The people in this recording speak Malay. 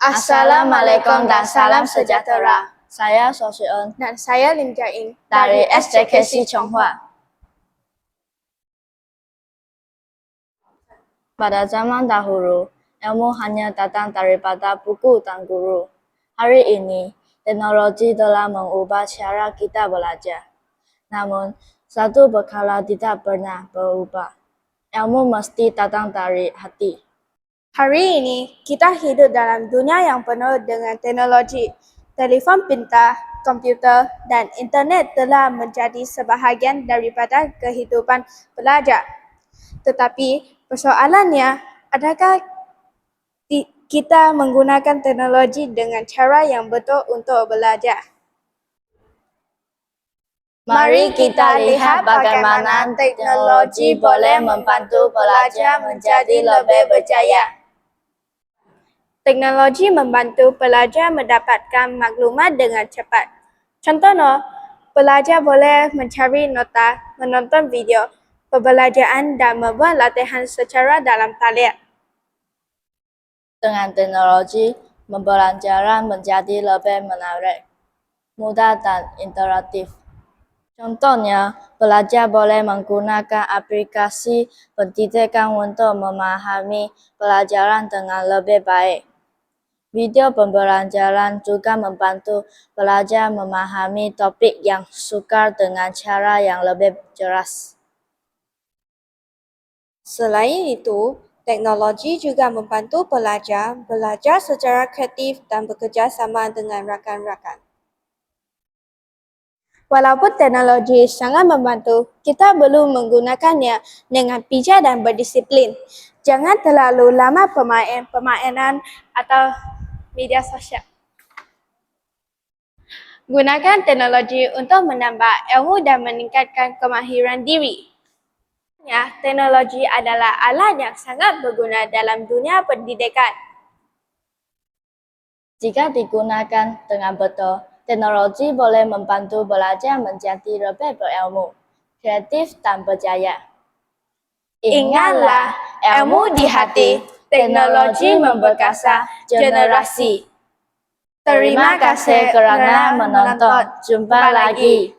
Assalamualaikum dan salam sejahtera. Saya Sosion Dan saya Lim Jaing dari SJKC Chonghua. Pada zaman dahulu, ilmu hanya datang daripada buku dan guru. Hari ini, teknologi telah mengubah cara kita belajar. Namun, satu perkara tidak pernah berubah. Ilmu mesti datang dari hati. Hari ini, kita hidup dalam dunia yang penuh dengan teknologi. Telefon pintar, komputer, dan internet telah menjadi sebahagian daripada kehidupan pelajar. Tetapi, persoalannya, adakah kita menggunakan teknologi dengan cara yang betul untuk belajar? Mari kita lihat bagaimana teknologi boleh membantu pelajar menjadi lebih berjaya. Teknologi membantu pelajar mendapatkan maklumat dengan cepat. Contohnya, pelajar boleh mencari nota, menonton video pembelajaran dan membuat latihan secara dalam talian. Dengan teknologi, pembelajaran menjadi lebih menarik, mudah dan interaktif. Contohnya, pelajar boleh menggunakan aplikasi pendidikan untuk memahami pelajaran dengan lebih baik. Video pembelajaran juga membantu pelajar memahami topik yang sukar dengan cara yang lebih jelas. Selain itu, teknologi juga membantu pelajar belajar secara kreatif dan bekerja sama dengan rakan-rakan. Walaupun teknologi sangat membantu, kita perlu menggunakannya dengan bijak dan berdisiplin. Jangan terlalu lama permainan atau media sosial. Gunakan teknologi untuk menambah ilmu dan meningkatkan kemahiran diri. Teknologi adalah alat yang sangat berguna dalam dunia pendidikan. Jika digunakan dengan betul, teknologi boleh membantu belajar menjadi lebih berilmu, kreatif, dan berjaya. Ingatlah, ilmu di hati, teknologi memperkasa generasi. Terima kasih kerana menonton. Jumpa lagi.